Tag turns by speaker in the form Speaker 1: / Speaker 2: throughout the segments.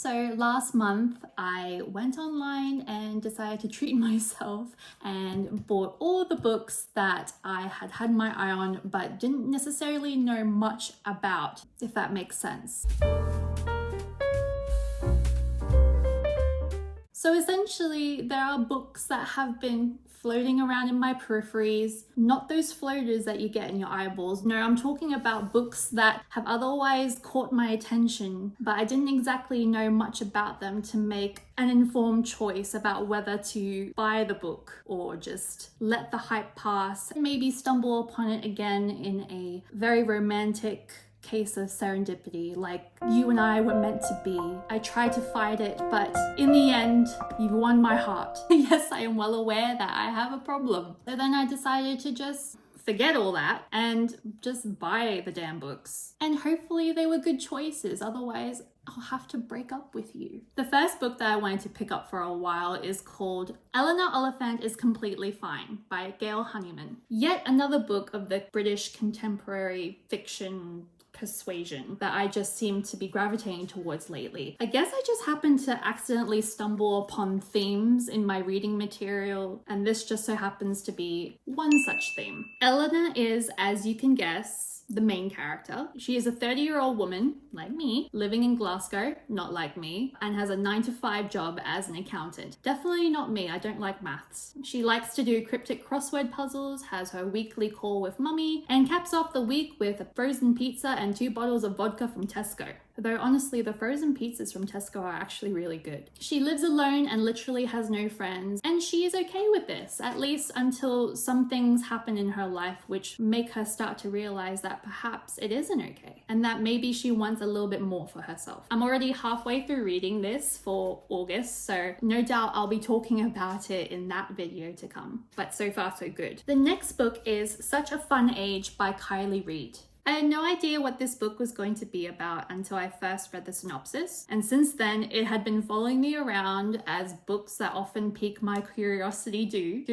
Speaker 1: So last month I went online and decided to treat myself and bought all the books that I had had my eye on but didn't necessarily know much about, if that makes sense. So essentially, there are books that have been floating around in my peripheries, not those floaters that you get in your eyeballs. No, I'm talking about books that have otherwise caught my attention, but I didn't exactly know much about them to make an informed choice about whether to buy the book or just let the hype pass and maybe stumble upon it again in a very romantic case of serendipity, like you and I were meant to be. I tried to fight it, but in the end, you've won my heart. Yes, I am well aware that I have a problem. So then I decided to just forget all that and just buy the damn books. And hopefully they were good choices, otherwise I'll have to break up with you. The first book that I wanted to pick up for a while is called Eleanor Oliphant is Completely Fine by Gail Honeyman. Yet another book of the British contemporary fiction persuasion that I just seem to be gravitating towards lately. I guess I just happened to accidentally stumble upon themes in my reading material, and this just so happens to be one such theme. Eleanor is, as you can guess, the main character. She is a 30-year-old woman, like me, living in Glasgow, not like me, and has a 9-to-5 job as an accountant. Definitely not me, I don't like maths. She likes to do cryptic crossword puzzles, has her weekly call with mummy, and caps off the week with a frozen pizza and 2 bottles of vodka from Tesco. Though honestly, the frozen pizzas from Tesco are actually really good. She lives alone and literally has no friends, and she is okay with this, at least until some things happen in her life which make her start to realize that perhaps it isn't okay, and that maybe she wants a little bit more for herself. I'm already halfway through reading this for August, so no doubt I'll be talking about it in that video to come. But so far so good. The next book is Such a Fun Age by Kylie Reid. I had no idea what this book was going to be about until I first read the synopsis, and since then it had been following me around as books that often pique my curiosity do.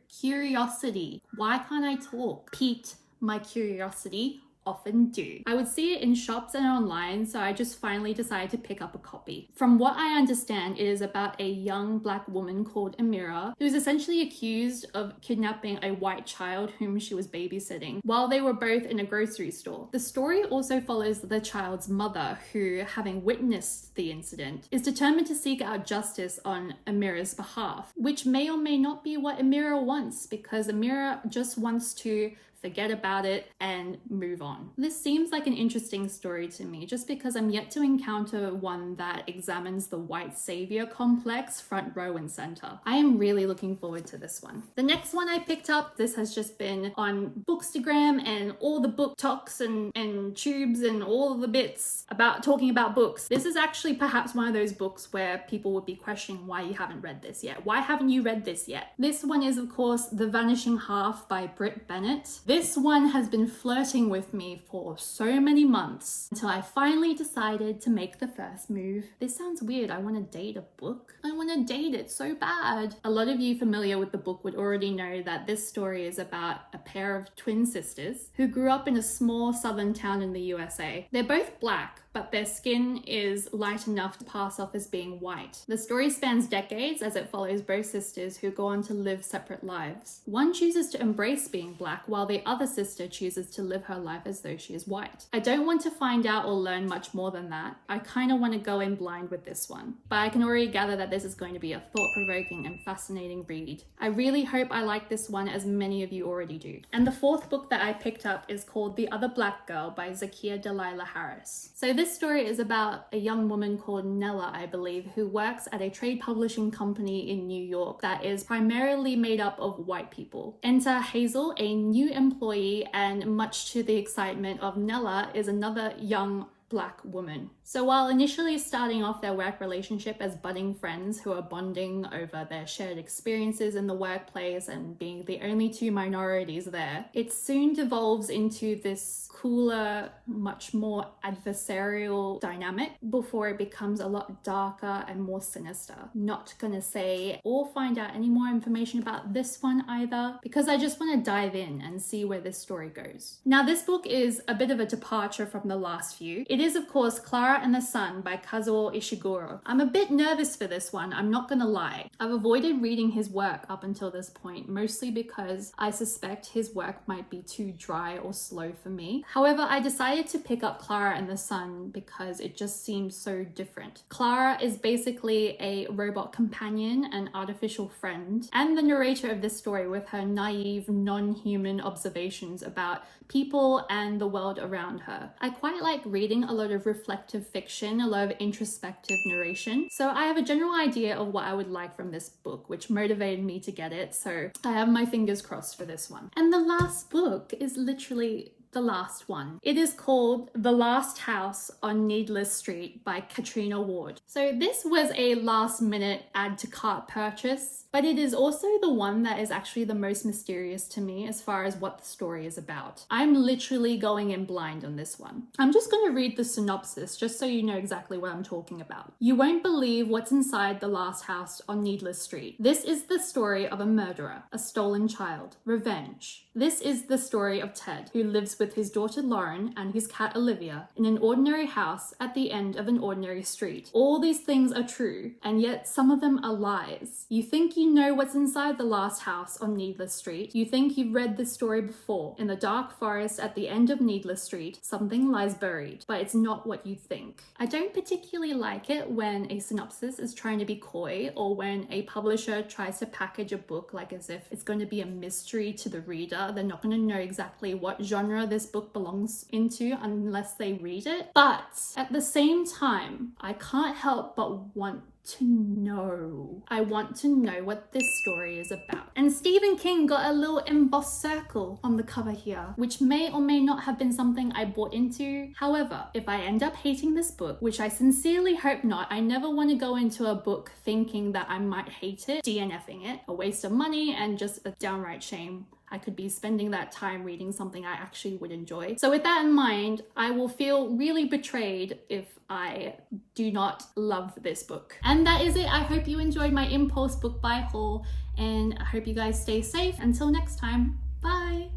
Speaker 1: Curiosity. Why can't I talk? Piqued my curiosity often do. I would see it in shops and online, so I just finally decided to pick up a copy. From what I understand, it is about a young black woman called Amira, who is essentially accused of kidnapping a white child whom she was babysitting while they were both in a grocery store. The story also follows the child's mother, who, having witnessed the incident, is determined to seek out justice on Amira's behalf, which may or may not be what Amira wants, because Amira just wants to forget about it and move on. This seems like an interesting story to me, just because I'm yet to encounter one that examines the white savior complex front row and center. I am really looking forward to this one. The next one I picked up, this has just been on Bookstagram and all the book talks and tubes and all the bits about talking about books. This is actually perhaps one of those books where people would be questioning why you haven't read this yet. Why haven't you read this yet? This one is, of course, The Vanishing Half by Britt Bennett. This one has been flirting with me for so many months until I finally decided to make the first move. This sounds weird. I want to date a book. I want to date it so bad. A lot of you familiar with the book would already know that this story is about a pair of twin sisters who grew up in a small southern town in the USA. They're both black, but their skin is light enough to pass off as being white. The story spans decades as it follows both sisters who go on to live separate lives. One chooses to embrace being black while the other sister chooses to live her life as though she is white. I don't want to find out or learn much more than that. I kind of want to go in blind with this one, but I can already gather that this is going to be a thought-provoking and fascinating read. I really hope I like this one as many of you already do. And the fourth book that I picked up is called The Other Black Girl by Zakiya Delilah Harris. So this story is about a young woman called Nella, I believe, who works at a trade publishing company in New York that is primarily made up of white people. Enter Hazel, a new employee, and much to the excitement of Nella, is another young black woman. So while initially starting off their work relationship as budding friends who are bonding over their shared experiences in the workplace and being the only two minorities there, it soon devolves into this cooler, much more adversarial dynamic before it becomes a lot darker and more sinister. Not gonna say or find out any more information about this one either, because I just want to dive in and see where this story goes. Now, this book is a bit of a departure from the last few. It is, of course, Clara and the Sun by Kazuo Ishiguro. I'm a bit nervous for this one, I'm not gonna lie. I've avoided reading his work up until this point, mostly because I suspect his work might be too dry or slow for me. However, I decided to pick up Clara and the Sun because it just seems so different. Clara is basically a robot companion, an artificial friend, and the narrator of this story with her naive, non-human observations about people and the world around her. I quite like reading a lot of reflective fiction, a lot of introspective narration, so I have a general idea of what I would like from this book, which motivated me to get it, so I have my fingers crossed for this one. And the last book is literally the last one. It is called The Last House on Needless Street by Katrina Ward. So this was a last minute add to cart purchase, but it is also the one that is actually the most mysterious to me as far as what the story is about. I'm literally going in blind on this one. I'm just going to read the synopsis just so you know exactly what I'm talking about. You won't believe what's inside the last house on Needless Street. This is the story of a murderer, a stolen child, revenge. This is the story of Ted, who lives with his daughter Lauren and his cat Olivia in an ordinary house at the end of an ordinary street. All these things are true, and yet some of them are lies. You think you know what's inside the last house on Needless Street. You think you've read this story before. In the dark forest at the end of Needless Street, something lies buried, but it's not what you think. I don't particularly like it when a synopsis is trying to be coy, or when a publisher tries to package a book like as if it's going to be a mystery to the reader. They're not going to know exactly what genre this book belongs into unless they read it. But at the same time, I can't help but want to know. I want to know what this story is about. And Stephen King got a little embossed circle on the cover here, which may or may not have been something I bought into. However, if I end up hating this book, which I sincerely hope not, I never want to go into a book thinking that I might hate it, DNFing it, a waste of money and just a downright shame. I could be spending that time reading something I actually would enjoy. So with that in mind, I will feel really betrayed if I do not love this book. And that is it. I hope you enjoyed my impulse book buy haul, and I hope you guys stay safe. Until next time, bye!